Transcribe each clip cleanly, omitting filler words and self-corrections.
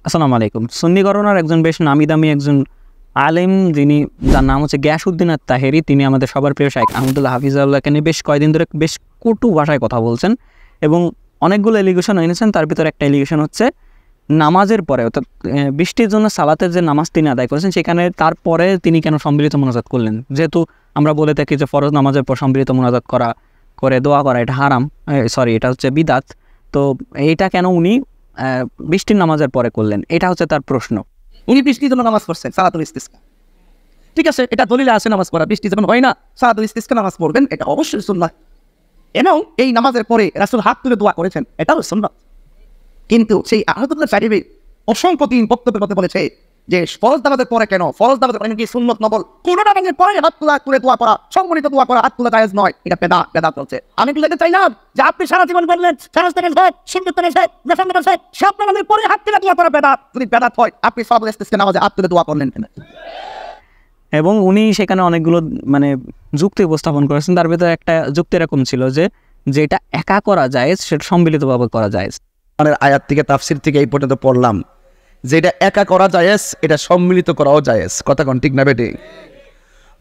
আসসালামু আলাইকুম। সুন্নি ঘরানার একজন বেশ নামি দামি একজন আলেম, যিনি যার নাম হচ্ছে গিয়াসউদ্দিন আত-তাহেরি, তিনি আমাদের সবার প্রিয় শাইখ আহমদুল্লাহ হাফিজাহুল্লাহকে নিয়ে বেশ কয়েকদিন ধরে বেশ কটু ভাষায় কথা বলছেন এবং অনেকগুলো এলিগেশন এনেছেন। তার ভিতরে একটা এলিগেশন হচ্ছে নামাজের পরে, অর্থাৎ বৃষ্টির জন্য সালাতের যে নামাজ তিনি আদায় করেছেন সেখানে তারপরে তিনি কেন সম্মিলিত মোনাজাত করলেন, যেহেতু আমরা বলে থাকি যে ফরজ নামাজের পর সম্মিলিত মোনাজাত করে দোয়া করা এটা হারাম, এটা হচ্ছে বিদাত। তো এইটা কেন উনি বৃষ্টির নামাজের পরে করলেন, এটা হচ্ছে তার প্রশ্ন। উনি বৃষ্টির জন্য নামাজ পড়ছেন, সালাতুল ইস্তিসকা। ঠিক আছে, এটা দলিলে আছে নামাজ পড়া, বৃষ্টি যখন হয় না সালাতুল ইস্তিসকা নামাজ পড়বেন, এটা অবশ্যই সুন্নাহ। এবং এই নামাজের পরে রাসূল হাত তুলে দোয়া করেছেন, এটাও সুন্নাহ। কিন্তু সেই আহমদুল্লাহ সাহেবী অসংখ্য দিন বক্তব্যের মধ্যে বলেছে যে ফরজ নামাজের পরে কেন, ফরজ নামাজের পরে কি সুন্নত নফল, কোন নামাজের পরে হাত তুলে দোয়া করা, সম্মানিত দোয়া করা, হাত তোলা জায়েজ নয়, এটা বেদাত চলছে। আমি কি বলতে চাইলাম যে আপনি সারা জীবন বললেন সারা থেকে সুন্নত থেকে সব নামাজের পরে হাত তুলে দোয়া করা বেদাত। যদি বেদাত হয় আপনি সব ইস্তিসকা নামাজে হাত তুলে দোয়া করলেন কেন? এবং উনি সেখানে অনেকগুলো যুক্তি উপস্থাপন করেছেন। তার ভিতরে একটা যুক্তি এরকম ছিল যে যেটা একা করা যায় সেটা সম্মিলিতভাবে করা যায়। আয়াত থেকে তাফসির থেকে এই পর্যন্ত পড়লাম, যেটা একা করা জায়েজ এটা সম্মিলিত করাও জায়েজ। কথা কোন ঠিক না বেটে?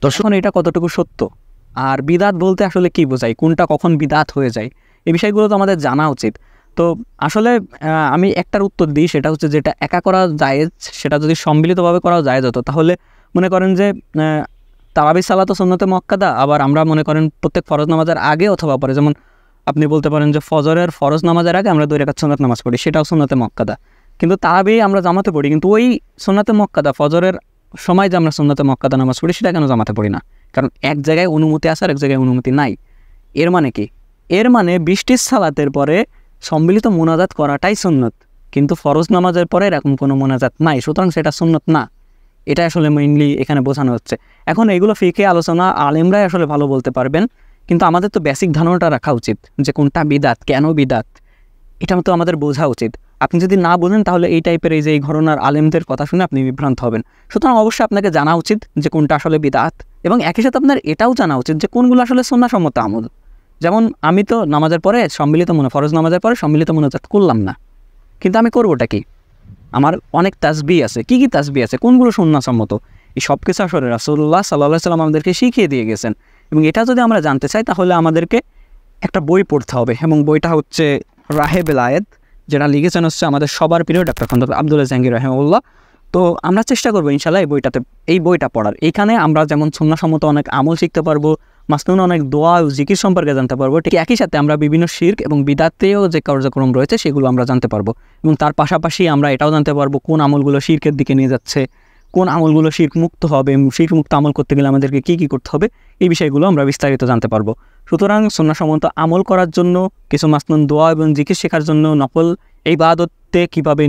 তো এখন এটা কতটুকু সত্য, আর বিদাত বলতে আসলে কি বোঝায়, কোনটা কখন বিদাত হয়ে যায়, এই বিষয়গুলো তো আমাদের জানা উচিত। তো আসলে আমি একটার উত্তর দিই, সেটা হচ্ছে যেটা একা করা জায়েজ সেটা যদি সম্মিলিতভাবে করাও জায়েজ হতো, তাহলে মনে করেন যে তারাবি সালাত সুন্নতে মুআক্কাদা, আবার আমরা মনে করেন প্রত্যেক ফরজ নামাজের আগে অথবা পরে, যেমন আপনি বলতে পারেন যে ফজরের ফরজ নামাজের আগে আমরা 2 রাকাত সুন্নাত নামাজ পড়ি, সেটাও সুন্নতে মুআক্কাদা। কিন্তু তারাবি আমরা জামাতে পড়ি, কিন্তু ওই সুন্নতে মুআক্কাদা ফজরের সময় যে আমরা সুন্নতে মুআক্কাদা নামাজ পড়ি সেটা কেন জামাতে পড়ি না? কারণ এক জায়গায় অনুমতি আছে আর এক জায়গায় অনুমতি নাই। এর মানে কি? এর মানে বৃষ্টির সালাতের পরে সম্মিলিত মোনাজাত করাটাই সুন্নত, কিন্তু ফরজ নামাজের পরে এরকম কোনো মোনাজাত নাই, সুতরাং সেটা সুন্নত না। এটা আসলে মেইনলি এখানে বোঝানো হচ্ছে। এখন এগুলো ফিকে আলোচনা আলেমরাই আসলে ভালো বলতে পারবেন, কিন্তু আমাদের তো বেসিক ধারণাটা রাখা উচিত যে কোনটা বিদাত, কেন বিদাত, এটা তো আমাদের বোঝা উচিত। আপনি যদি না বোঝেন তাহলে এই টাইপের এই যে এই ঘটনার আলেমদের কথা শুনে আপনি বিভ্রান্ত হবেন। সুতরাং অবশ্যই আপনাকে জানা উচিত যে কোনটা আসলে বিদাত, এবং একই সাথে আপনার এটাও জানা উচিত যে কোনগুলো আসলে সুন্নাহসম্মত আমল। যেমন আমি তো নামাজের পরে ফরজ নামাজের পরে সম্মিলিত মোনাজাত করলাম না, কিন্তু আমি করবোটা কি? আমার অনেক তাসবিহ আছে। কি কি তাসবিহ আছে, কোনগুলো সুন্নাহসম্মত, এই সব কিছু আসলে রাসূলুল্লাহ সাল্লাল্লাহু আলাইহি ওয়াসাল্লাম আমাদেরকে শিখিয়ে দিয়ে গেছেন। এবং এটা যদি আমরা জানতে চাই তাহলে আমাদেরকে একটা বই পড়তে হবে, এবং বইটা হচ্ছে রাহে বেলায়েত, যেটা লিখেছেন হচ্ছে আমাদের সবার প্রিয় ডক্টর খন্দকার আব্দুল্লাহ জাহাঙ্গীর রাহিমাহুল্লাহ। তো আমরা চেষ্টা করবো ইনশাআল্লাহ এই বইটা পড়ার। এইখানে আমরা যেমন সুন্নাহসম্মত অনেক আমল শিখতে পারবো, মাসনুন অনেক দোয়া ও জিকির সম্পর্কে জানতে পারবো, ঠিক একই সাথে আমরা বিভিন্ন শিরক এবং বিদাতেও যে কার্যক্রম রয়েছে সেগুলো আমরা জানতে পারবো। এবং তার পাশাপাশি আমরা এটাও জানতে পারবো কোন আমলগুলো শিরকের দিকে নিয়ে যাচ্ছে, কোন আমলগুলো শিরক মুক্ত হবে, শিরক মুক্ত আমল করতে গেলে আমাদেরকে কী কী করতে হবে, এই বিষয়গুলো আমরা বিস্তারিত জানতে পারবো। সুতরাং সুন্নাহসম্মত আমল করার জন্য, কিছু মাসনুন দোয়া এবং জিকির শেখার জন্য, নফল এই ইবাদতে কীভাবে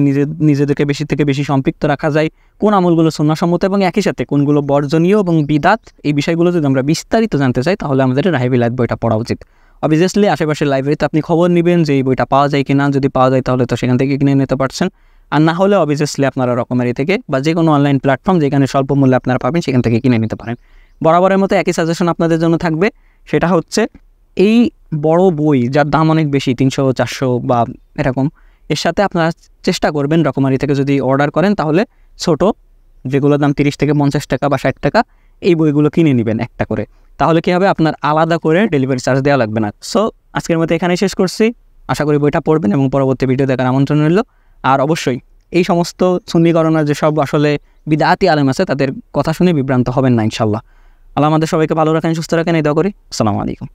নিজেদেরকে বেশি থেকে বেশি সম্পৃক্ত রাখা যায়, কোন আমলগুলো সুন্নাহসম্মত এবং একই সাথে কোনগুলো বর্জনীয় এবং বিদাত, এই বিষয়গুলো যদি আমরা বিস্তারিত জানতে চাই তাহলে আমাদের রাহে বেলায়েত বইটা পড়া উচিত। অবভিয়াসলি আশেপাশের লাইব্রেরিতে আপনি খবর নেবেন যে এই বইটা পাওয়া যায় কিনা, যদি পাওয়া যায় তাহলে তো সেখান থেকে কিনে নিতে পারছেন, আর না হলে অবভিয়াসলি আপনারা রকমারি থেকে বা যে কোনো অনলাইন প্ল্যাটফর্ম যেখানে স্বল্প মূল্যে আপনারা পাবেন সেখান থেকে কিনে নিতে পারেন। বরাবরের মতো একই সাজেশন আপনাদের জন্য থাকবে, সেটা হচ্ছে এই বড় বই যার দাম অনেক বেশি, 300-400 বা এরকম, এর সাথে আপনারা চেষ্টা করবেন রকমারি থেকে যদি অর্ডার করেন তাহলে ছোট যেগুলোর দাম 30 থেকে 50 টাকা বা 60 টাকা, এই বইগুলো কিনে নেবেন একটা করে। তাহলে কী হবে, আপনার আলাদা করে ডেলিভারি চার্জ দেওয়া লাগবে না। সো আজকের মতো এখানেই শেষ করছি। আশা করি বইটা পড়বেন এবং পরবর্তী ভিডিও দেখার আমন্ত্রণ রইল। আর অবশ্যই এই সমস্ত সুন্নি ঘরানার যেসব আসলে বিদআতি আলেম আছে তাদের কথা শুনে বিভ্রান্ত হবেন না ইনশাআল্লাহ। আল্লাহ আমাদের সবাইকে ভালো রাখেন, সুস্থ রাখেন, এই দোয়া করি। আসসালামু আলাইকুম।